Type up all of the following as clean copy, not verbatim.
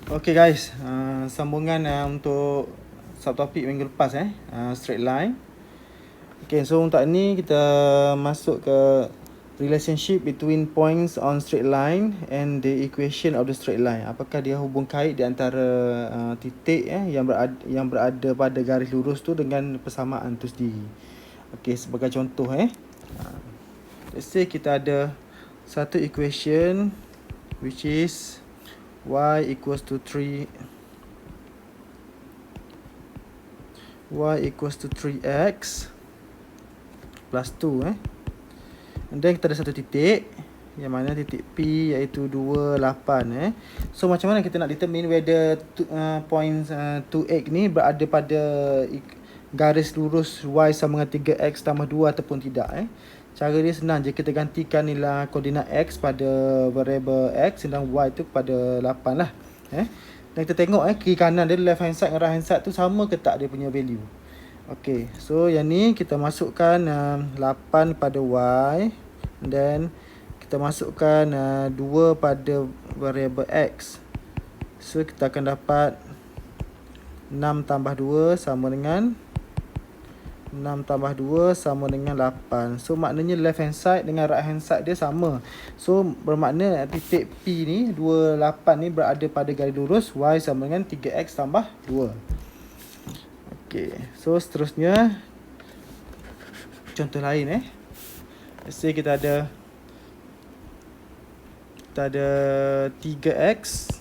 Okay guys, sambungan untuk subtopik minggu lepas straight line. Okay, so untuk ni kita masuk ke relationship between points on straight line and the equation of the straight line. Apakah dia hubung kait di antara titik yang berada pada garis lurus tu dengan persamaan tu sendiri. Okay, sebagai contoh let's say kita ada satu equation which is y equals to 3x plus 2 and then kita ada satu titik yang mana titik P iaitu 2, 8 So macam mana kita nak determine whether points 2x ni berada pada garis lurus y sama dengan 3x tambah 2 ataupun tidak Cara dia senang je, kita gantikan nilai koordinat x pada variable x dan y tu pada 8 lah Dan kita tengok kiri kanan dia, left hand side dengan right hand side tu sama ke tak dia punya value. Okay, so yang ni kita masukkan 8 pada y, then kita masukkan 2 pada variable x. So kita akan dapat 6 tambah 2 sama dengan 6 tambah 2 sama dengan 8. So maknanya left hand side dengan right hand side dia sama. So bermakna titik P ni 28 ni berada pada garis lurus y sama dengan 3x tambah 2. Okay, so seterusnya contoh lain let's say kita ada 3x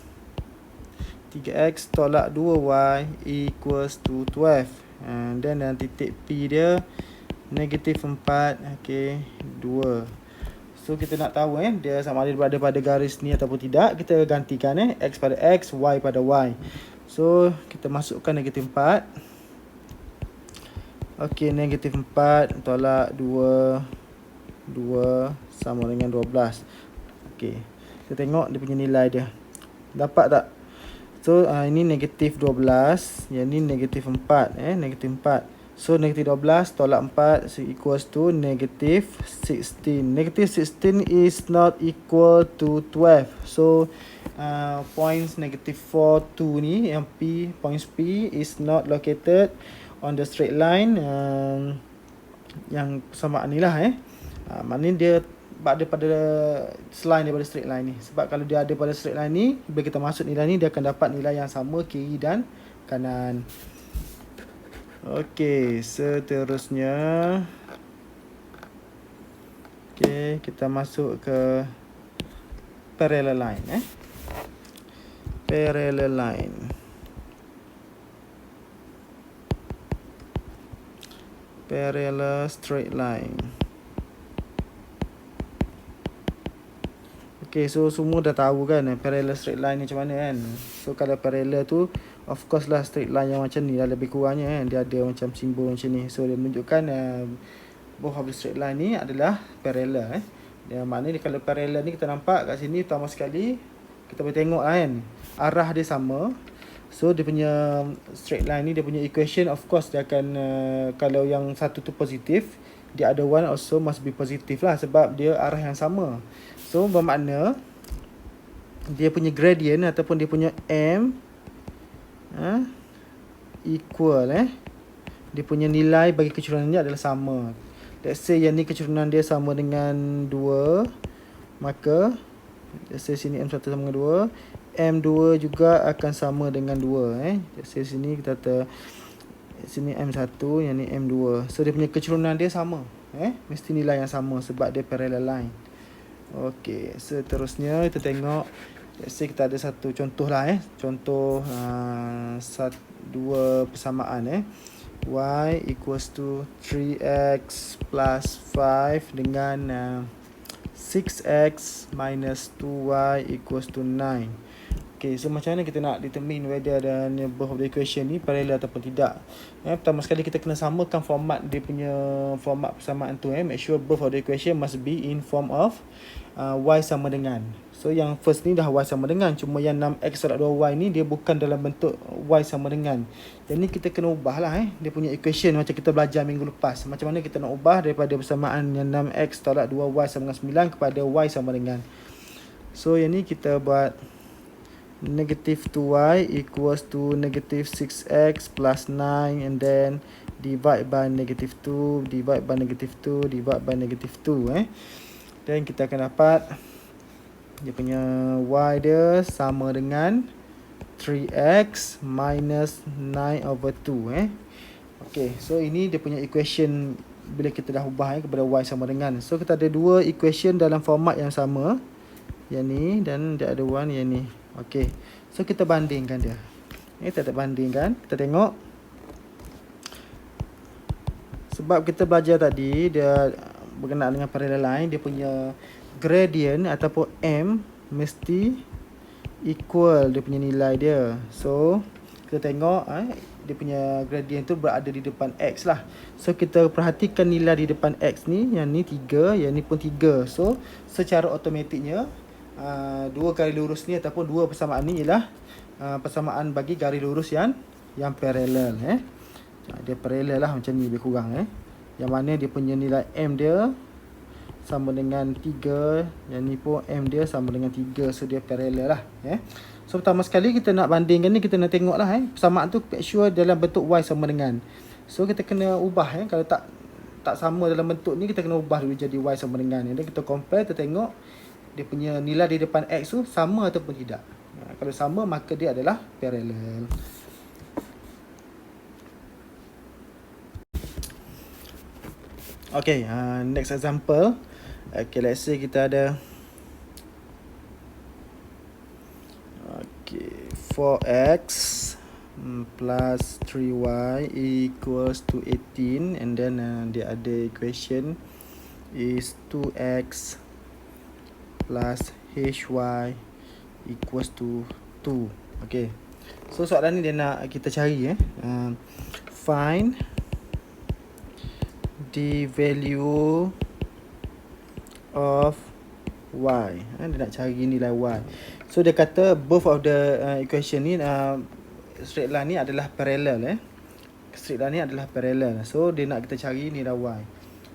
tolak 2y equals to 12. And then titik P dia negatif 4, okay, 2. So kita nak tahu dia sama ada berada pada garis ni ataupun tidak. Kita gantikan x pada x, y pada y. So kita masukkan negatif 4. Okay, negatif 4 tolak 2 sama dengan 12. Okay, kita tengok dia punya nilai dia. Dapat tak? So ini negatif 12, yang ni negatif 4 negatif 4. So negatif 12 tolak 4 equals to negatif 16. Negatif 16 is not equal to 12. So points negative 4, 2 ni yang points P is not located on the straight line yang persamaan ni lah maknanya dia ada pada selain daripada straight line ni. Sebab kalau dia ada pada straight line ni, bila kita masuk nilai ni, dia akan dapat nilai yang sama kiri dan kanan. Okey, seterusnya kita masuk ke parallel line parallel line. Parallel straight line. Okay, so semua dah tahu kan parallel straight line ni macam mana kan. So kalau parallel tu of course lah straight line yang macam ni lah lebih kurangnya dia ada macam simbol macam ni. So dia menunjukkan both of the straight line ni adalah parallel Dia maknanya kalau parallel ni kita nampak kat sini pertama sekali kita boleh tengok kan arah dia sama. So dia punya straight line ni dia punya equation of course dia akan kalau yang satu tu positif, the other one also must be positive lah sebab dia arah yang sama. So bermakna dia punya gradient ataupun dia punya M equal dia punya nilai bagi kecurunan ni adalah sama. Let's say yang ni kecurunan dia sama dengan 2, maka let's say sini M1 sama dengan 2, M2 juga akan sama dengan 2 let's say sini kita kata sini M1, yang ni M2. So dia punya kecurunan dia sama mesti nilai yang sama sebab dia parallel line. Okey, seterusnya kita tengok let's say kita ada satu contoh lah contoh dua persamaan y equals to 3x plus 5 dengan 6x minus 2y equals to 9. Okay, so macam mana kita nak determine whether both of the equation ni parallel ataupun tidak. Pertama sekali kita kena samakan format dia punya format persamaan tu make sure both of the equation must be in form of y sama dengan. So yang first ni dah y sama dengan, cuma yang 6x tolak 2y ni dia bukan dalam bentuk y sama dengan. Yang ni kita kena ubah lah dia punya equation macam kita belajar minggu lepas. Macam mana kita nak ubah daripada persamaan yang 6x tolak 2y sama dengan 9 kepada y sama dengan. So yang ni kita buat negative 2y equals to negative 6x plus 9, and then divide by negative 2, divide by negative 2, divide by negative 2. Dan kita akan dapat dia punya y dia sama dengan 3x minus 9 over 2. Okay, so ini dia punya equation bila kita dah ubah kepada y sama dengan. So kita ada dua equation dalam format yang sama, yang ni, dan dia ada one yang ni. Okay, so kita bandingkan dia. Kita tak bandingkan, kita tengok. Sebab kita belajar tadi, dia berkenaan dengan parallel line, dia punya gradient ataupun m mesti equal dia punya nilai dia. So kita tengok dia punya gradient tu berada di depan x lah. So kita perhatikan nilai di depan x ni, yang ni 3, yang ni pun 3. So secara automatiknya dua garis lurus ni ataupun dua persamaan ni ialah persamaan bagi garis lurus yang parallel. Dia parallel lah macam ni lebih kurang. Yang mana dia punya nilai m dia sama dengan 3, yang ni pun m dia sama dengan 3. So dia parallel lah. So pertama sekali kita nak bandingkan ni, kita nak tengok lah persamaan tu make sure dalam bentuk y sama dengan. So kita kena ubah. Kalau tak sama dalam bentuk ni, kita kena ubah dulu jadi y sama dengan. Dan kita compare, kita tengok dia punya nilai di depan x tu sama ataupun tidak. Kalau sama, maka dia adalah parallel. Okay, next example. Okay, let's say kita ada 4x plus 3y equals to 18, and then the other equation is 2x plus hy equals to 2. Okay, so soalan ni dia nak kita cari find the value of y. Dia nak cari nilai y. So dia kata both of the equation ni, straight line ni adalah parallel. Straight line ni adalah parallel. So dia nak kita cari nilai y.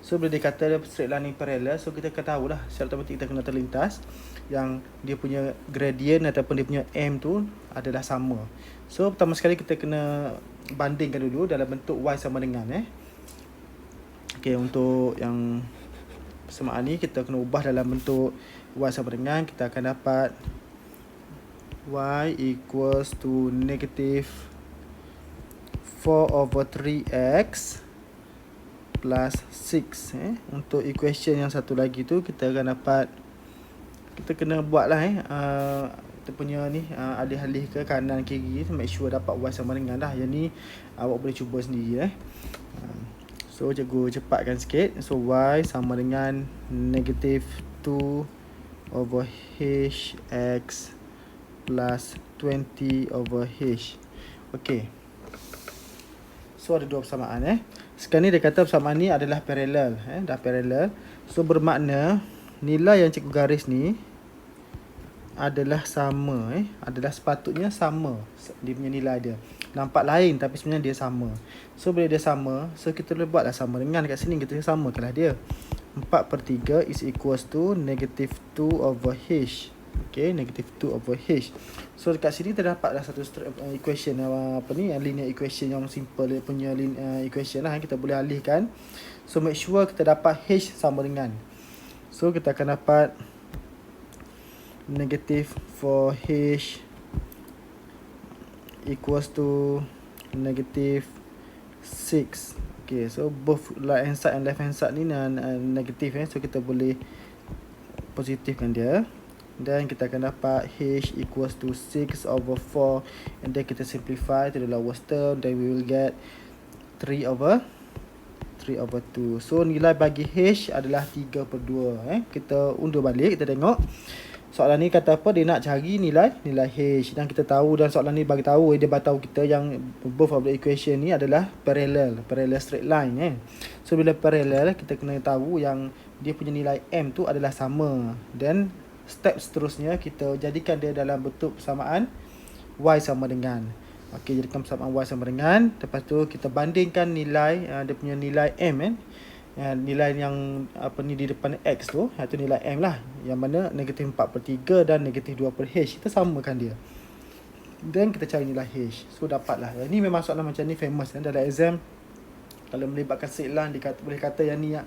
So bila dia kata straight line ni parallel, so kita kena tahulah secara automatik kita kena terlintas yang dia punya gradient ataupun dia punya m tu adalah sama. So pertama sekali kita kena bandingkan dulu dalam bentuk y sama dengan. Okay, untuk yang persamaan ni kita kena ubah dalam bentuk y sama dengan. Kita akan dapat y equals to negative 4 over 3x plus 6. Untuk equation yang satu lagi tu, kita akan dapat, kita kena buat lah kita punya ni alih-alih ke kanan kiri, make sure dapat y sama dengan dah. Yang ni awak boleh cuba sendiri. So cikgu cepatkan sikit. So y sama dengan negative 2 over hx plus 20 over h. Okay, so ada dua persamaan. Sekarang ni dia kata persamaan ni adalah parallel. Dah parallel. So bermakna nilai yang cikgu garis ni adalah sama. Adalah sepatutnya sama dia punya nilai dia. Nampak lain tapi sebenarnya dia sama. So bila dia sama, so kita boleh buatlah sama dengan. Kat sini kita samakanlah dia. 4/3 is equals to negative 2 over h. Okay, negative 2 over h. So dekat sini terdapatlah satu equation, linear equation yang simple. Dia punya equation lah, kita boleh alihkan. So make sure kita dapat h sama dengan. So kita akan dapat negative 4h equals to negative 6. Okay, so both right hand side and left hand side ni negative. So kita boleh positifkan dia. Dan kita akan dapat h equals to 6 over 4. And then kita simplify to the lowest term. Then we will get 3 over 2. So nilai bagi h adalah 3/2. Kita undur balik, kita tengok. Soalan ni kata apa? Dia nak cari nilai h. Dan kita tahu, dan soalan ni bagi tahu, dia bagi tahu kita yang both of the equation ni adalah parallel straight line. So bila parallel, kita kena tahu yang dia punya nilai m tu adalah sama. Dan step seterusnya kita jadikan dia dalam bentuk persamaan y sama dengan. Okey, jadikan persamaan y sama dengan. Lepas tu kita bandingkan nilai dia punya nilai m nilai yang ni di depan x tu, iaitu nilai m lah, yang mana negatif 4/3 dan negatif 2/h. Kita samakan dia. Then kita cari nilai H. So dapatlah. Ini memang soalan macam ni famous dalam exam. Kalau melibatkan straight line, boleh kata yang ni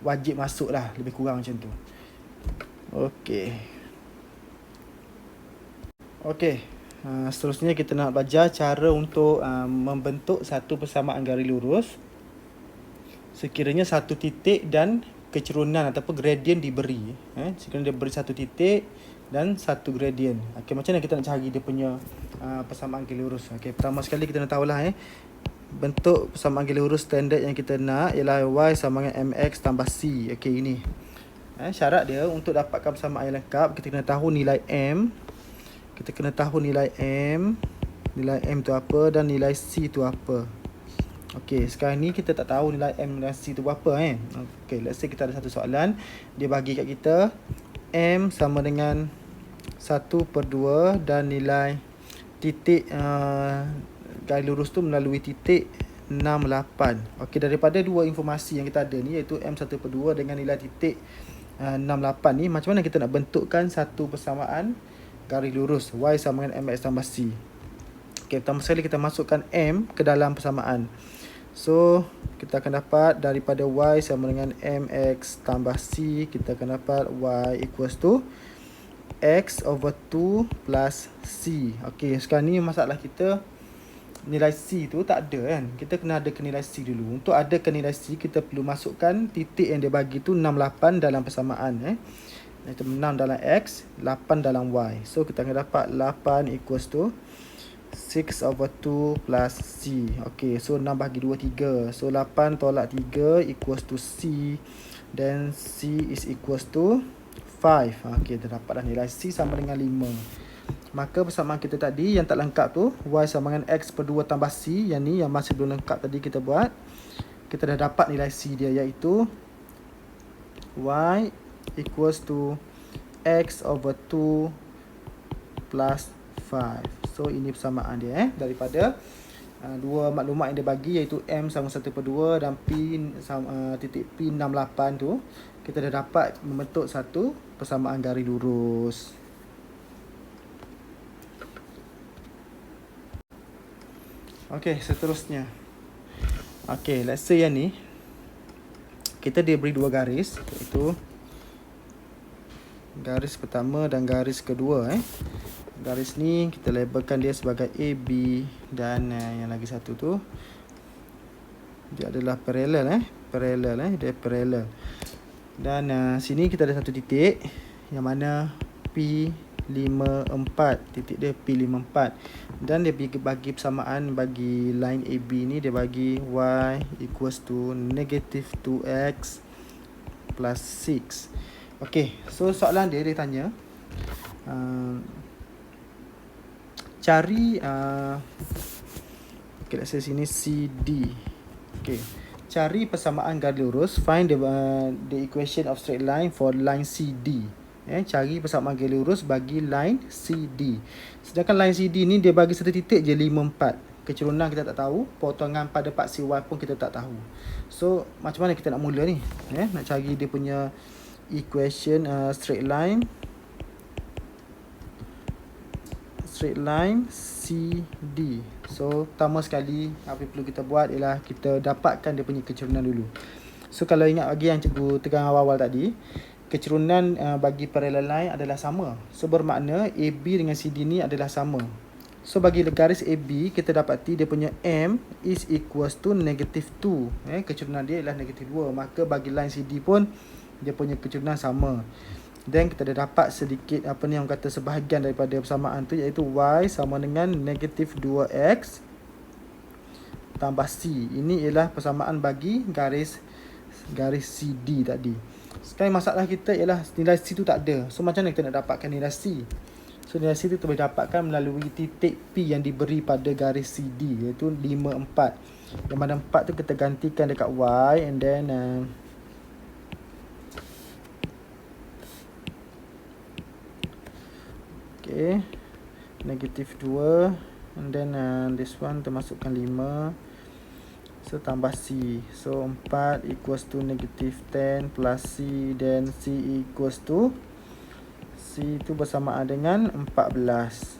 wajib masuk lah. Lebih kurang macam tu. Okey. Seterusnya kita nak belajar cara untuk membentuk satu persamaan garis lurus sekiranya satu titik dan kecerunan ataupun gradient diberi. Sekiranya dia beri satu titik dan satu gradient. Okey, macam mana kita nak cari dia punya persamaan garis lurus? Okey, pertama sekali kita nak tahulah bentuk persamaan garis lurus standard yang kita nak ialah y sama dengan mx tambah c. Okey, ini. Syarat dia untuk dapatkan persamaan yang lengkap, kita kena tahu nilai m. Kita kena tahu nilai m. Nilai m tu apa dan nilai c tu apa. Okey, sekarang ni kita tak tahu nilai m dan c tu berapa Okey, let's say kita ada satu soalan, dia bagi kat kita m sama dengan 1/2 dan nilai titik garis lurus tu melalui titik 68. Okey, daripada dua informasi yang kita ada ni, iaitu m 1/2 dengan nilai titik 68 ni, macam mana kita nak bentukkan satu persamaan garis lurus y sama dengan mx tambah c. Okey, pertama sekali kita masukkan m ke dalam persamaan. So, kita akan dapat daripada y sama dengan mx tambah c, kita akan dapat y equals to x/2 plus c. Okey, sekarang ni masalah kita nilai c tu tak ada kan. Kita kena ada ke nilai c dulu. Untuk ada ke nilai c, kita perlu masukkan titik yang dia bagi tu 68 dalam persamaan. Itu 6 dalam x, 8 dalam y. So, kita akan dapat 8 equals to 6/2 plus c. Okey, so 6 bagi 2, 3. So, 8 tolak 3 equals to c. Then, c is equals to 5. Okey, kita dapatlah nilai c sama dengan 5. Maka persamaan kita tadi yang tak lengkap tu, y sama dengan x/2 tambah c. Yang ni, yang masih belum lengkap tadi kita buat. Kita dah dapat nilai c dia, iaitu y equals to x/2 plus 5. So, ini persamaan dia daripada dua maklumat yang dia bagi, iaitu m sama 1/2 dan p sama, titik p 68 tu. Kita dah dapat membentuk satu persamaan garis lurus. Okey, seterusnya. Okey, let's say yang ni kita diberi dua garis, iaitu garis pertama dan garis kedua. Garis ni kita labelkan dia sebagai AB dan yang lagi satu tu dia adalah parallel dia parallel. Dan sini kita ada satu titik yang mana P54, titik dia P54, dan dia bagi persamaan bagi line AB ni, dia bagi y equals to negative 2x plus 6. Okey, so soalan dia tanya cari let's say sini CD. Okey, cari persamaan garis lurus, find the equation of straight line for line CD. Cari persamaan garis lurus bagi line CD. Sedangkan line CD ni dia bagi satu titik je 54. Kecerunan kita tak tahu, potongan pada part CY pun kita tak tahu. So, macam mana kita nak mula ni? Nak cari dia punya equation straight line CD. So, pertama sekali apa yang perlu kita buat ialah kita dapatkan dia punya kecerunan dulu. So, kalau ingat lagi yang cikgu tegang awal-awal tadi, kecerunan bagi parallel line adalah sama. So, bermakna AB dengan CD ni adalah sama. So, bagi garis AB, kita dapati dia punya M is equals to negative 2. Kecerunan dia ialah negative 2. Maka bagi line CD pun, dia punya kecerunan sama. Then kita dah dapat sedikit apa ni, yang kata sebahagian daripada persamaan tu, iaitu y sama dengan negative 2x tambah c. Ini ialah persamaan bagi garis CD tadi. Sekarang masalah kita ialah nilai c tu tak ada. So macam mana kita nak dapatkan nilai c? So nilai c tu boleh dapatkan melalui titik P yang diberi pada garis CD, iaitu 54. Yang mana 4 tu kita gantikan dekat y, and then okay, negative 2, and then this one termasukkan 5. So tambah c. So 4 equals to negative 10 plus c, then c equals to, c tu bersamaan dengan 14.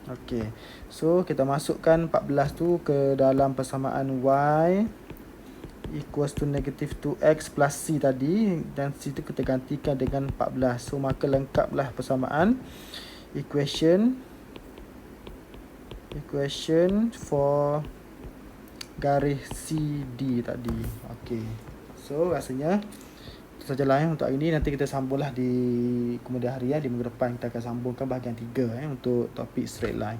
Okey. So kita masukkan 14 tu ke dalam persamaan y equals to negative 2x plus c tadi, dan c tu kita gantikan dengan 14. So maka lengkaplah persamaan equation for garis CD tadi. Okey. So rasanya itu sajalah untuk hari ini. Nanti kita sambunglah di kemudian hari di minggu depan kita akan sambungkan bahagian 3 untuk topik straight line.